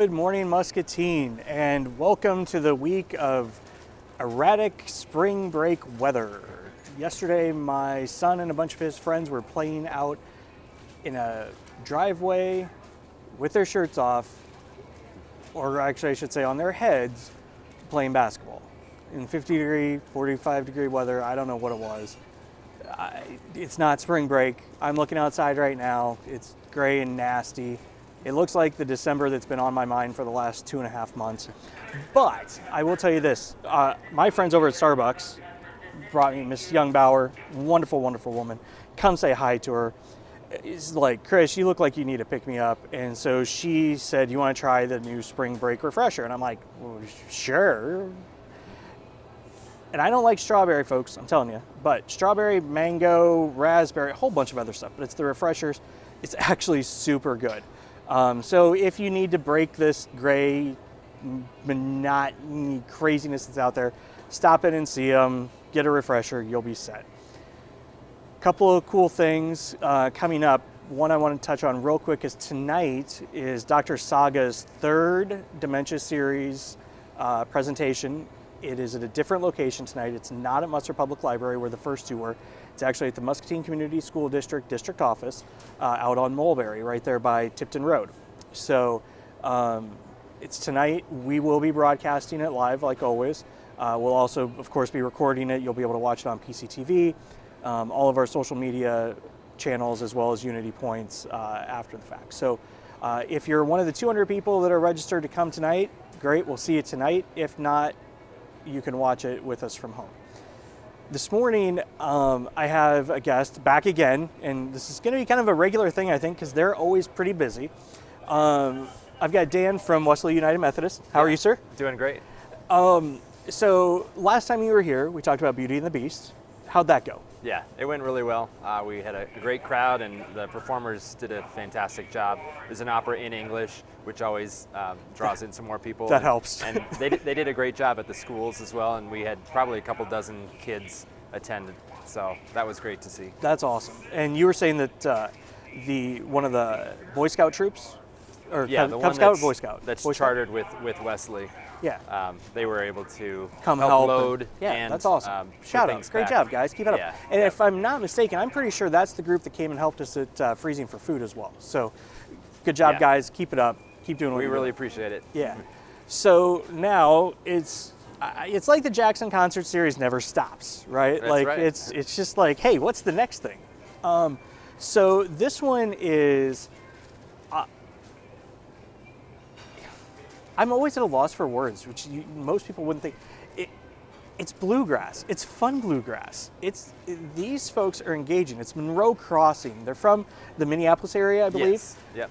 Good morning, Muscatine, and welcome to the week of erratic spring break weather. Yesterday, my son and a bunch of his friends were playing out in a driveway with their shirts off, or actually I should say on their heads, playing basketball. In 50 degree, 45 degree weather, I don't know what it was. It's not spring break. I'm looking outside right now. It's gray and nasty. It looks like the December that's been on my mind for the last 2.5 months. But I will tell you this, my friends over at Starbucks brought me Miss Youngbauer, wonderful, wonderful woman. Come say hi to her. It's like, Chris, you look like you need to pick me up. And so she said, you want to try the new spring break refresher? And I'm like, well, sure. And I don't like strawberry, folks, I'm telling you. But strawberry, mango, raspberry, a whole bunch of other stuff. But it's the refreshers. It's actually super good. So if you need to break this gray monotony craziness that's out there, stop in and see them, get a refresher, you'll be set. Couple of cool things coming up. One I want to touch on real quick is tonight is Dr. Saga's third Dementia Series presentation. It is at a different location tonight. It's not at Musser Public Library where the first two were. It's actually at the Muscatine Community School District office out on Mulberry, right there by Tipton Road. So it's tonight. We will be broadcasting it live like always. We'll also, of course, be recording it. You'll be able to watch it on PCTV, all of our social media channels, as well as Unity Points after the fact. So if you're one of the 200 people that are registered to come tonight, great, we'll see you tonight. If not, you can watch it with us from home. This morning, I have a guest back again, and this is going to be kind of a regular thing, I think, because they're always pretty busy. I've got Dan from Wesley United Methodist. How are you, sir? Doing great. So last time you were here, we talked about Beauty and the Beast. How'd that go? Yeah, it went really well. We had a great crowd, and the performers did a fantastic job. It was an opera in English, which always draws in some more people. That helps. And they did a great job at the schools as well, and we had probably a couple dozen kids attended, so that was great to see. That's awesome. And you were saying that one of the Boy Scout troops, or yeah, Cub Scout or Boy Scout? That's Boy chartered Scout. with Wesley. Yeah. They were able to help load. Yeah, and, that's awesome. Shout out. Great job, guys. Keep it up. And if I'm not mistaken, I'm pretty sure that's the group that came and helped us at Freezing for Food as well. So good job, guys. Keep it up. Keep doing what you're doing. We really appreciate it. Yeah. So now it's like the Jackson concert series never stops, right? That's like right. It's just like, hey, what's the next thing? So this one is. I'm always at a loss for words, which most people wouldn't think. It's bluegrass. It's fun bluegrass. These folks are engaging. It's Monroe Crossing. They're from the Minneapolis area, I believe. Yes. Yep.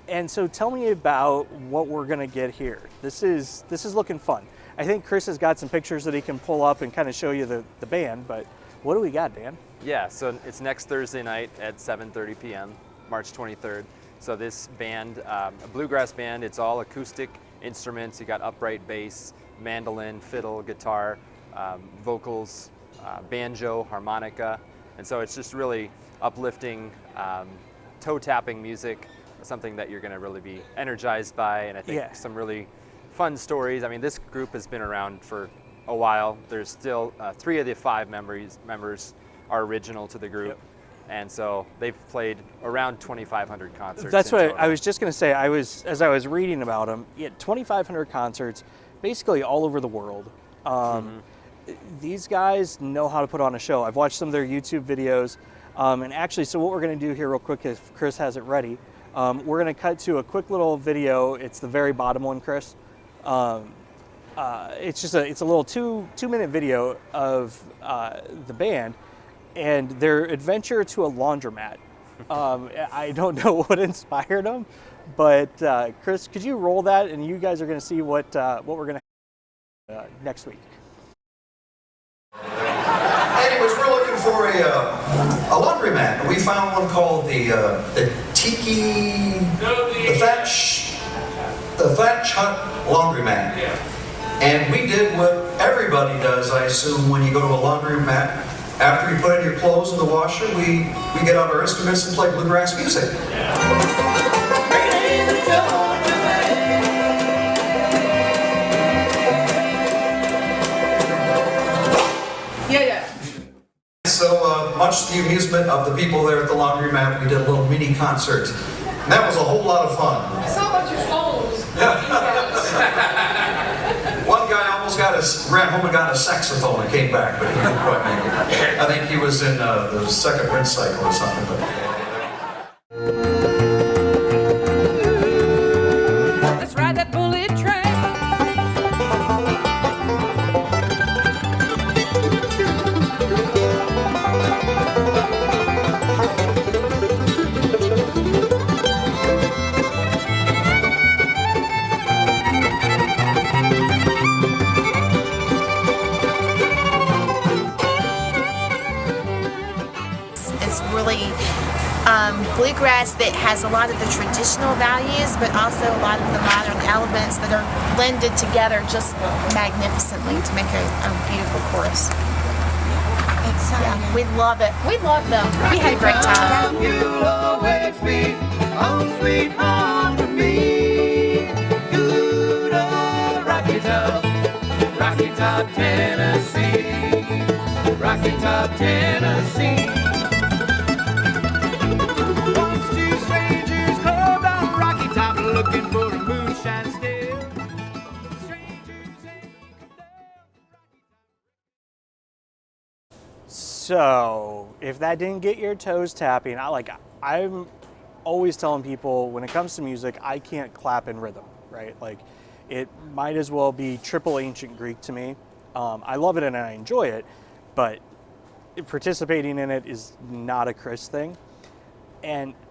And so tell me about what we're gonna get here. This is looking fun. I think Chris has got some pictures that he can pull up and kind of show you the band, but what do we got, Dan? Yeah, so it's next Thursday night at 7:30 p.m., March 23rd. So this band, a bluegrass band, it's all acoustic instruments. You got upright bass, mandolin, fiddle, guitar, vocals, banjo, harmonica. And so it's just really uplifting, toe-tapping music, something that you're gonna really be energized by, and I think some really fun stories. I mean, this group has been around for a while. There's still 3 of the 5 members are original to the group. Yep. And so they've played around 2,500 concerts. That's what I was just going to say. As I was reading about them, 2,500 concerts, basically all over the world. These guys know how to put on a show. I've watched some of their YouTube videos, and actually, so what we're going to do here real quick, if Chris has it ready, we're going to cut to a quick little video. It's the very bottom one, Chris. It's a little two-minute video of the band and their adventure to a laundromat. I don't know what inspired them, but Chris, could you roll that? And you guys are going to see what we're going to have next week. Anyways, we're looking for a laundromat. We found one called the Tiki, the Thatch Hut Laundromat. And we did what everybody does, I assume, when you go to a laundromat. After you put in your clothes in the washer, we get out our instruments and play bluegrass music. much to the amusement of the people there at the laundromat, we did a little mini concert. And that was a whole lot of fun. I saw a bunch of phones. One guy almost ran home and got a saxophone and came back, but he didn't quite make it. I think he was in the second rinse cycle or something. But Let's ride that bullet train. It's really bluegrass that has a lot of the traditional values, but also a lot of the modern elements that are blended together just magnificently to make a beautiful chorus. Yeah, we love it. We love them. We had a great time. You'll always be home sweet home to me. Good old Rocky Top, Tennessee. Rocky Top, Tennessee. Once two strangers come down Rocky Top looking for a moonshine still. Strangers ain't So, if that didn't get your toes tapping, I'm always telling people when it comes to music, I can't clap in rhythm, right? Like, it might as well be triple ancient Greek to me. I love it and I enjoy it, but participating in it is not a Chris thing.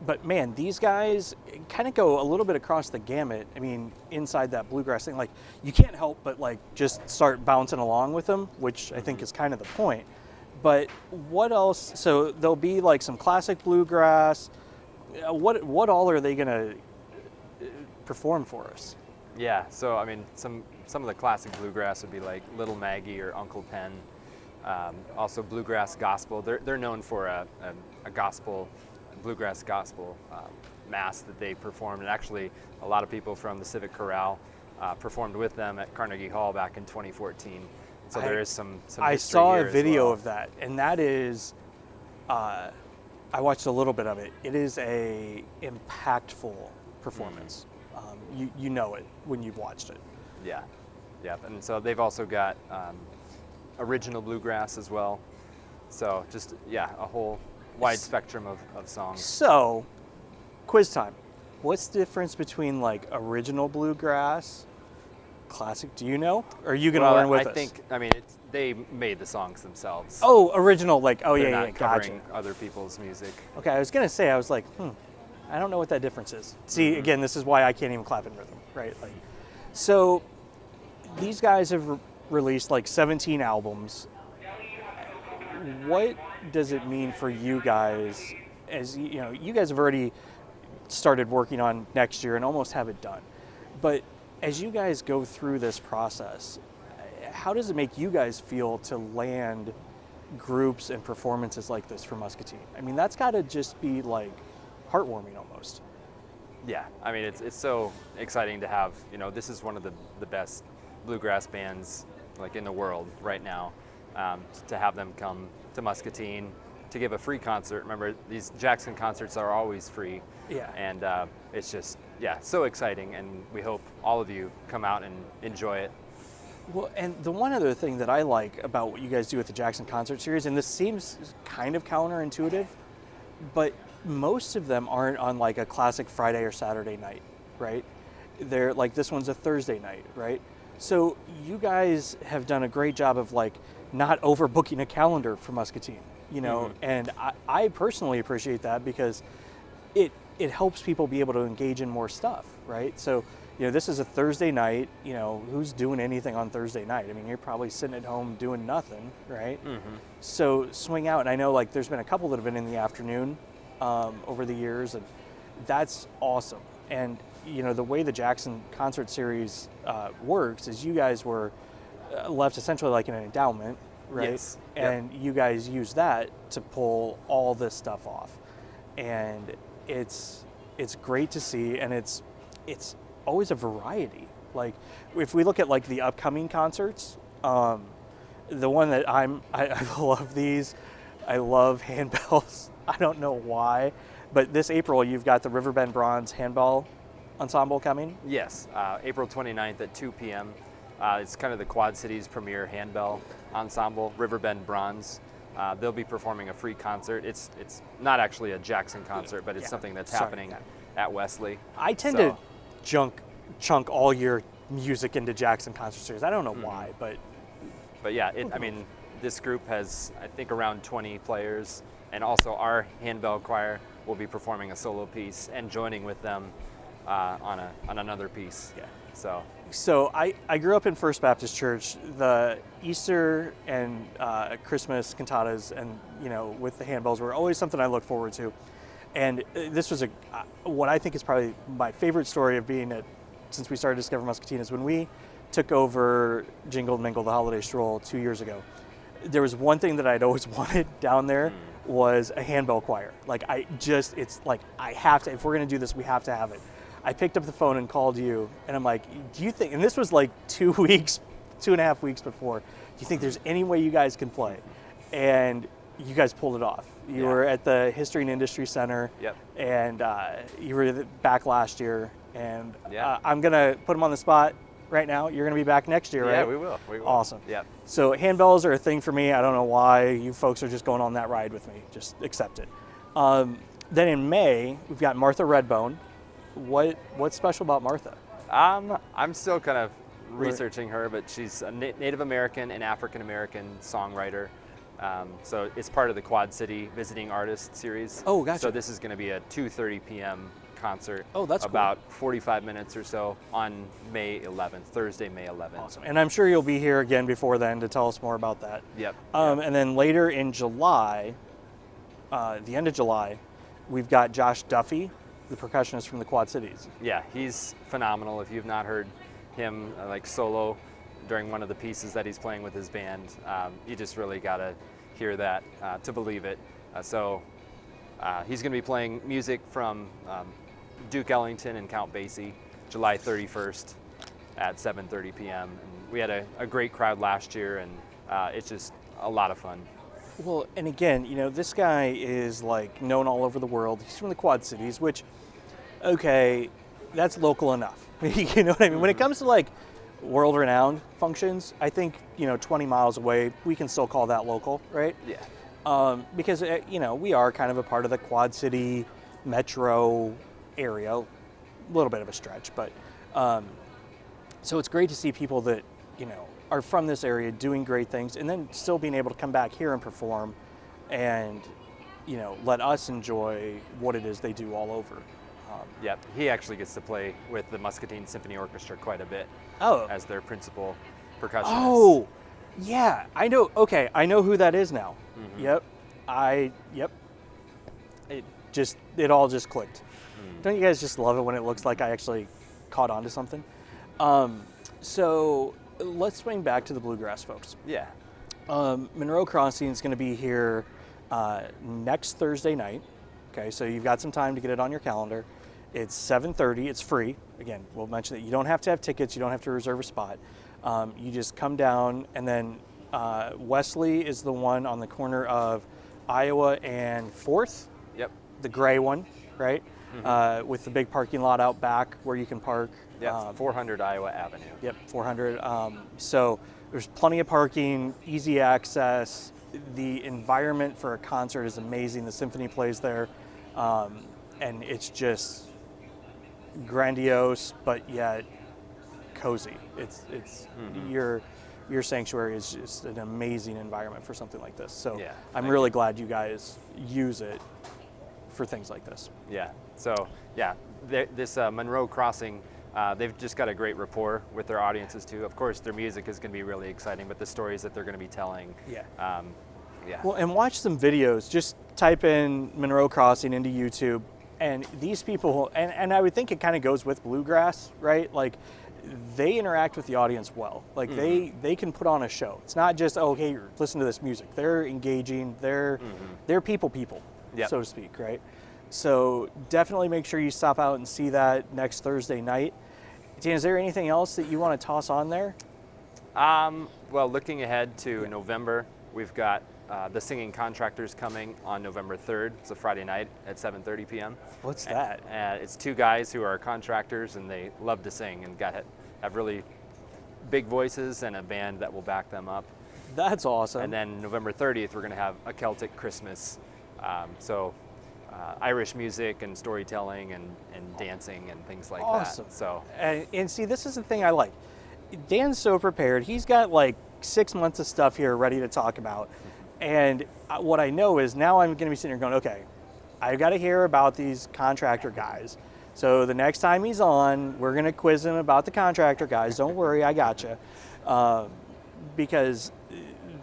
But man, these guys kind of go a little bit across the gamut. I mean, inside that bluegrass thing, like you can't help but like just start bouncing along with them, which I think is kind of the point. But what else? So there'll be like some classic bluegrass. What all are they gonna perform for us? Yeah, so I mean, some of the classic bluegrass would be like Little Maggie or Uncle Pen. Also bluegrass gospel. They're known for a gospel, bluegrass gospel mass that they performed, and actually a lot of people from the Civic Chorale performed with them at Carnegie Hall back in 2014. So there is some I history saw here a as video well. of that, and that is, I watched a little bit of it. It is a impactful performance. You know it when you've watched it. Yeah, and so they've also got original bluegrass as well. So just, a whole wide spectrum of songs. So, quiz time. What's the difference between like original bluegrass, classic? Do you know? Or are you going to learn with us? I mean, they made the songs themselves. Oh, original, like, oh They're yeah, not gotcha. covering other people's music. Okay, I was going to say, I was like, I don't know what that difference is. See, again, this is why I can't even clap in rhythm, right? Like, so these guys have released like 17 albums. What does it mean for you guys? As you know, you guys have already started working on next year and almost have it done. But as you guys go through this process, how does it make you guys feel to land groups and performances like this for Muscatine? I mean, that's got to just be like heartwarming almost. Yeah, I mean, it's so exciting to have, this is one of the best bluegrass bands like in the world right now, to have them come to Muscatine to give a free concert. Remember, these Jackson concerts are always free. Yeah. And it's just, so exciting, and we hope all of you come out and enjoy it. Well, and the one other thing that I like about what you guys do with the Jackson Concert Series, and this seems kind of counterintuitive, but most of them aren't on like a classic Friday or Saturday night, right? They're like, this one's a Thursday night, right? So you guys have done a great job of like not overbooking a calendar for Muscatine, and I personally appreciate that because it helps people be able to engage in more stuff, right? So, this is a Thursday night, who's doing anything on Thursday night? I mean, you're probably sitting at home doing nothing, right? So swing out, and I know like there's been a couple that have been in the afternoon over the years, and that's awesome. And the way the Jackson Concert Series works is you guys were left essentially like in an endowment, right? Yes. And you guys use that to pull all this stuff off, and it's great to see, and it's always a variety. Like if we look at like the upcoming concerts, the one that I love these. I love handbells. I don't know why, but this April you've got the Riverbend Bronze Handball Ensemble coming. Yes, April 29th at 2 p.m. It's kind of the Quad Cities' premier handbell ensemble, Riverbend Bronze. They'll be performing a free concert. It's not actually a Jackson concert, but it's something that's happening at Wesley. I tend to chunk all your music into Jackson concert series. I don't know why, but yeah, I mean, this group has, I think, around 20 players, and also our handbell choir will be performing a solo piece and joining with them on another piece. Yeah. So I grew up in First Baptist Church. The Easter and Christmas cantatas and, with the handbells were always something I looked forward to. And this was what I think is probably my favorite story of being since we started Discover Muscatine is when we took over Jingle and Mingle, the holiday stroll 2 years ago. There was one thing that I'd always wanted down there was a handbell choir. It's like, I have to, if we're gonna do this, we have to have it. I picked up the phone and called you, and I'm like, do you think, and this was like 2.5 weeks before, do you think there's any way you guys can play? And you guys pulled it off. You were at the History and Industry Center, and you were back last year, and I'm gonna put them on the spot right now. You're gonna be back next year, right? Yeah, we will. Awesome. Yeah. So handbells are a thing for me. I don't know why you folks are just going on that ride with me. Just accept it. Then in May, we've got Martha Redbone. What's special about Martha? I'm still kind of researching her, but she's a Native American and African American songwriter. So it's part of the Quad City Visiting Artist series. Oh, gotcha. So this is going to be a 2:30 p.m. concert. Oh, that's about 45 minutes or so on May 11th, Thursday, May 11th. Awesome. And I'm sure you'll be here again before then to tell us more about that. Yep. And then later in July, the end of July, we've got Josh Duffy, the percussionist from the Quad Cities. Yeah, he's phenomenal. If you've not heard him solo during one of the pieces that he's playing with his band, you just really got to hear that to believe it. He's going to be playing music from Duke Ellington and Count Basie, July 31st at 7:30 p.m. And we had a great crowd last year, and it's just a lot of fun. Well, and again, this guy is known all over the world. He's from the Quad Cities, which, okay, that's local enough. You know what I mean? When it comes to world-renowned functions, I think 20 miles away, we can still call that local, right? Yeah. Because we are kind of a part of the Quad City metro area, a little bit of a stretch, but so it's great to see people that are from this area doing great things, and then still being able to come back here and perform, and let us enjoy what it is they do all over. Yeah, he actually gets to play with the Muscatine Symphony Orchestra quite a bit. Oh. As their principal percussionist. Oh, yeah, I know. Okay, I know who that is now. Mm-hmm. Yep. It all just clicked. Don't you guys just love it when it looks like I actually caught on to something? So let's swing back to the bluegrass folks. Yeah. Monroe Crossing is going to be here next Thursday night. Okay, so you've got some time to get it on your calendar. It's 7:30. It's free. Again, we'll mention that you don't have to have tickets. You don't have to reserve a spot. You just come down, and then Wesley is the one on the corner of Iowa and 4th. Yep. The gray one, right? Mm-hmm. With the big parking lot out back where you can park. Yeah, 400 Iowa Avenue. Yep, 400. So there's plenty of parking, easy access. The environment for a concert is amazing. The symphony plays there, and it's just grandiose, but yet cozy. It's your sanctuary is just an amazing environment for something like this. So yeah, I'm really glad you guys use it for things like this. Yeah. So yeah, this Monroe Crossing, they've just got a great rapport with their audiences too. Of course, their music is going to be really exciting, but the stories that they're going to be telling. Yeah. Yeah. Well, and watch some videos. Just type in Monroe Crossing into YouTube, and these people, and I would think it kind of goes with bluegrass, right? They interact with the audience well. They can put on a show. It's not just, oh, hey, listen to this music. They're engaging. They're people, Yep. so to speak, right? So definitely make sure you stop out and see that next Thursday night. Dan, is there anything else that you want to toss on there? Well, looking ahead to November, we've got the Singing Contractors coming on November 3rd. It's a Friday night at 7:30 p.m. What's that? It's two guys who are contractors, and they love to sing and have really big voices and a band that will back them up. That's awesome. And then November 30th, we're going to have a Celtic Christmas. Irish music and storytelling and dancing and things like Awesome. that. So, and see, this is the thing I like. Dan's so prepared. He's got like 6 months of stuff here ready to talk about. And what I know is now I'm going to be sitting here going, okay, I've got to hear about these contractor guys. So the next time he's on, we're going to quiz him about the contractor guys. Don't worry, I got you. Because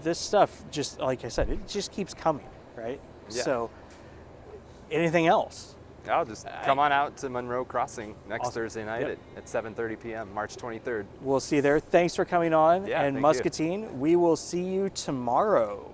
this stuff, just like I said, it just keeps coming, right? Yeah. So anything else? I'll just come on out to Monroe Crossing next Awesome. Thursday night Yep. at 7:30 p.m., March 23rd. We'll see you there. Thanks for coming on. Yeah, and thank you. Muscatine, we will see you tomorrow.